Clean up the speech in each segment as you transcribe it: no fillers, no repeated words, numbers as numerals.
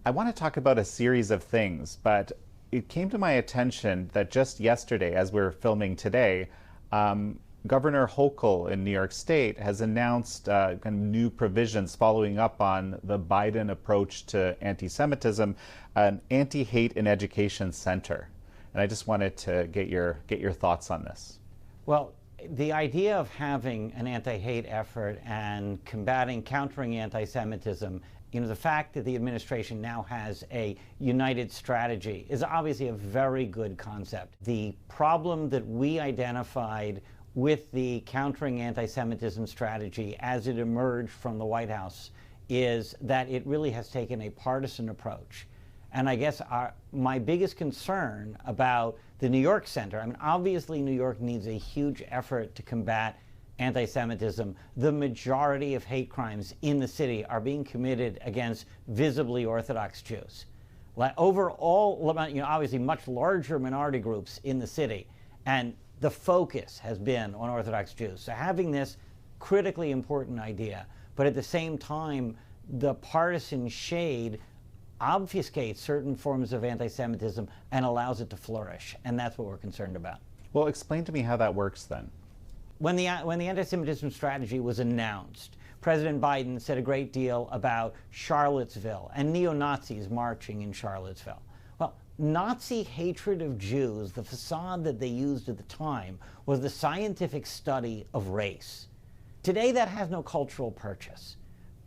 I want to talk about a series of things, but it came to my attention that just yesterday, as we're filming today, Governor Hochul in New York State has announced kind of new provisions following up on the Biden approach to anti-Semitism, an anti-hate in education center. And I just wanted to get your thoughts on this. Well, the idea of having an anti-hate effort and countering anti-Semitism, the fact that the administration now has a united strategy is obviously a very good concept. The problem that we identified with the countering anti-Semitism strategy as it emerged from the White House is that it really has taken a partisan approach. And I guess my biggest concern about the New York Center, obviously New York needs a huge effort to combat anti-Semitism. The majority of hate crimes in the city are being committed against visibly Orthodox Jews. Overall, obviously much larger minority groups in the city, and the focus has been on Orthodox Jews. So having this critically important idea, but at the same time, the partisan shade obfuscates certain forms of anti-Semitism and allows it to flourish, and that's what we're concerned about. Well, explain to me how that works then. When the anti-Semitism strategy was announced, President Biden said a great deal about Charlottesville and neo-Nazis marching in Charlottesville. Well, Nazi hatred of Jews, the facade that they used at the time, was the scientific study of race. Today, that has no cultural purchase.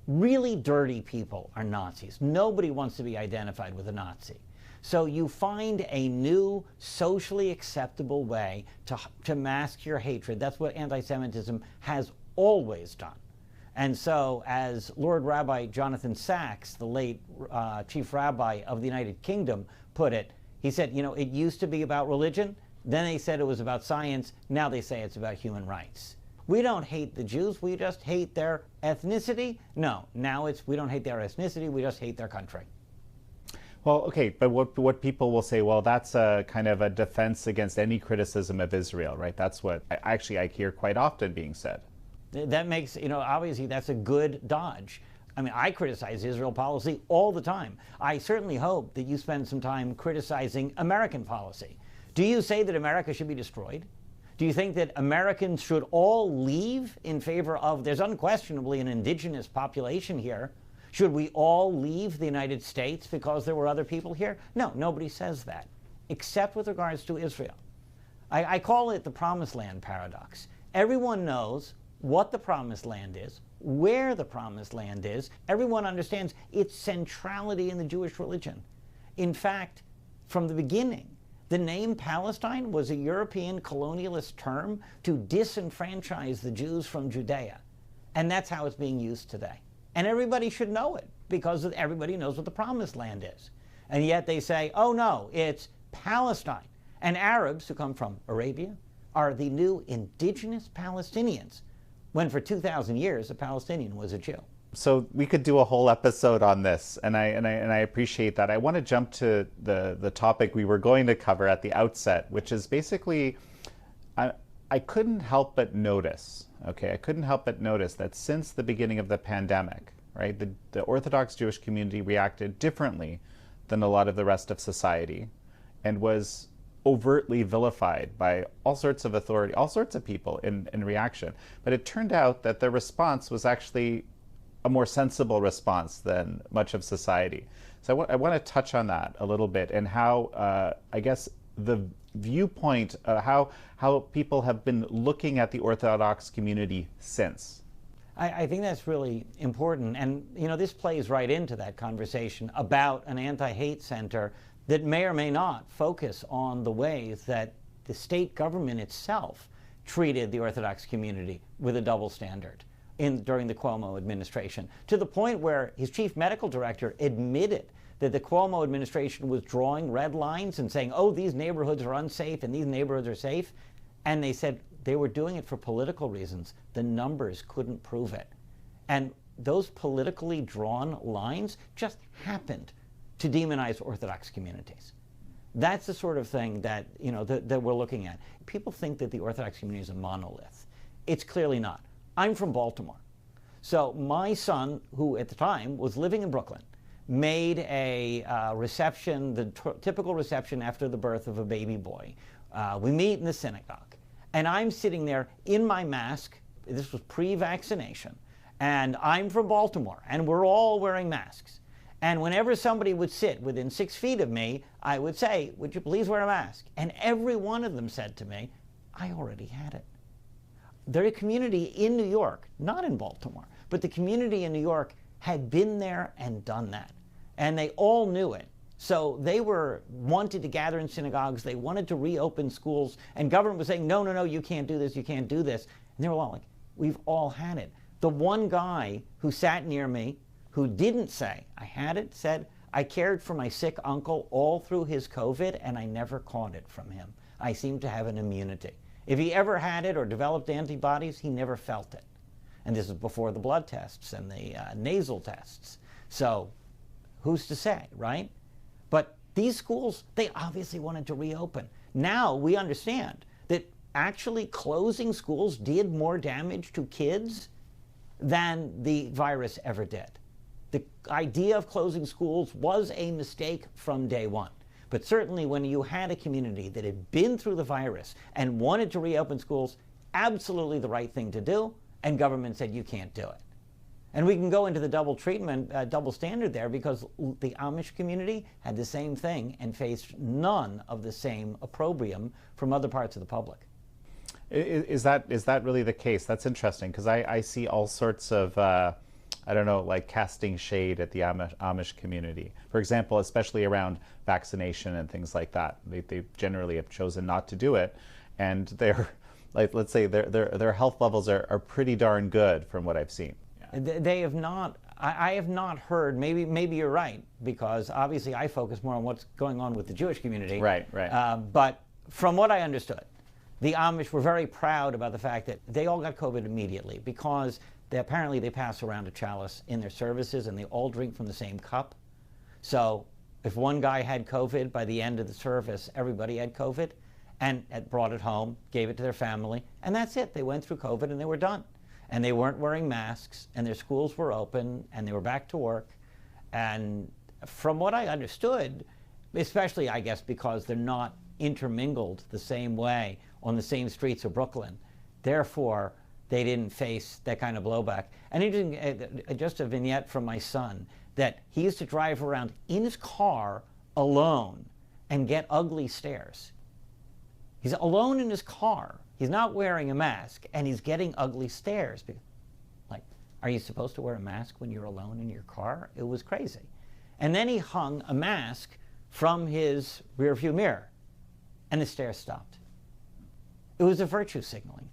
Really dirty people are Nazis. Nobody wants to be identified with a Nazi. So you find a new socially acceptable way to mask your hatred. That's what anti-Semitism has always done. And so as Lord Rabbi Jonathan Sacks, the late chief rabbi of the United Kingdom, put it, he said, it used to be about religion, then they said it was about science, now they say it's about human rights. We don't hate the Jews, we just hate their ethnicity. No, now we don't hate their ethnicity, we just hate their country. Well, okay, but what people will say, well, that's a kind of a defense against any criticism of Israel, right? That's what I hear quite often being said. That makes, obviously that's a good dodge. I criticize Israel policy all the time. I certainly hope that you spend some time criticizing American policy. Do you say that America should be destroyed? Do you think that Americans should all leave in favor of, there's unquestionably an indigenous population here. Should we all leave the United States because there were other people here? No, nobody says that, except with regards to Israel. I call it the Promised Land paradox. Everyone knows what the Promised Land is, where the Promised Land is. Everyone understands its centrality in the Jewish religion. In fact, from the beginning, the name Palestine was a European colonialist term to disenfranchise the Jews from Judea. And that's how it's being used today. And everybody should know it, because everybody knows what the Promised Land is. And yet they say, oh no, it's Palestine. And Arabs who come from Arabia are the new indigenous Palestinians, when for 2,000 years a Palestinian was a Jew. So we could do a whole episode on this, and I appreciate that. I want to jump to the topic we were going to cover at the outset, which is basically, I couldn't help but notice, I couldn't help but notice that since the beginning of the pandemic, right, the Orthodox Jewish community reacted differently than a lot of the rest of society, and was overtly vilified by all sorts of authority, all sorts of people in reaction. But it turned out that the response was actually a more sensible response than much of society. So I want to touch on that a little bit, and how, I guess, the viewpoint, how people have been looking at the Orthodox community since. I think that's really important. And, this plays right into that conversation about an anti-hate center that may or may not focus on the ways that the state government itself treated the Orthodox community with a double standard during the Cuomo administration, to the point where his chief medical director admitted that the Cuomo administration was drawing red lines and saying, oh, these neighborhoods are unsafe and these neighborhoods are safe. And they said they were doing it for political reasons. The numbers couldn't prove it. And those politically drawn lines just happened to demonize Orthodox communities. That's the sort of thing that, that we're looking at. People think that the Orthodox community is a monolith. It's clearly not. I'm from Baltimore. So my son, who at the time was living in Brooklyn, made a reception, the typical reception after the birth of a baby boy. We meet in the synagogue, and I'm sitting there in my mask. This was pre-vaccination, and I'm from Baltimore, and we're all wearing masks. And whenever somebody would sit within 6 feet of me, I would say, would you please wear a mask? And every one of them said to me, I already had it. Their community in New York, not in Baltimore, but the community in New York had been there and done that. And they all knew it. So they wanted to gather in synagogues. They wanted to reopen schools. And government was saying, no, no, no, you can't do this, you can't do this. And they were all like, we've all had it. The one guy who sat near me, who didn't say, I had it, said, I cared for my sick uncle all through his COVID, and I never caught it from him. I seem to have an immunity. If he ever had it or developed antibodies, he never felt it. And this is before the blood tests and the nasal tests. So who's to say, right? But these schools, they obviously wanted to reopen. Now we understand that actually closing schools did more damage to kids than the virus ever did. The idea of closing schools was a mistake from day one. But certainly when you had a community that had been through the virus and wanted to reopen schools, absolutely the right thing to do, and government said you can't do it. And we can go into the double treatment, double standard there, because the Amish community had the same thing and faced none of the same opprobrium from other parts of the public. Is that really the case? That's interesting, because I see all sorts of I don't know, like casting shade at the Amish community. For example, especially around vaccination and things like that. They generally have chosen not to do it, and they're, like, let's say their health levels are pretty darn good from what I've seen. Yeah. They have not. I have not heard. Maybe you're right, because obviously I focus more on what's going on with the Jewish community. Right. But from what I understood, the Amish were very proud about the fact that they all got COVID immediately, because apparently they pass around a chalice in their services and they all drink from the same cup. So if one guy had COVID, by the end of the service, everybody had COVID, and brought it home, gave it to their family, and that's it. They went through COVID and they were done. And they weren't wearing masks, and their schools were open, and they were back to work. And from what I understood, especially I guess because they're not intermingled the same way on the same streets of Brooklyn, therefore they didn't face that kind of blowback. And interesting, just a vignette from my son, that he used to drive around in his car alone and get ugly stares. He's alone in his car. He's not wearing a mask, and he's getting ugly stares. Like, are you supposed to wear a mask when you're alone in your car? It was crazy. And then he hung a mask from his rearview mirror, and the stares stopped. It was a virtue signaling.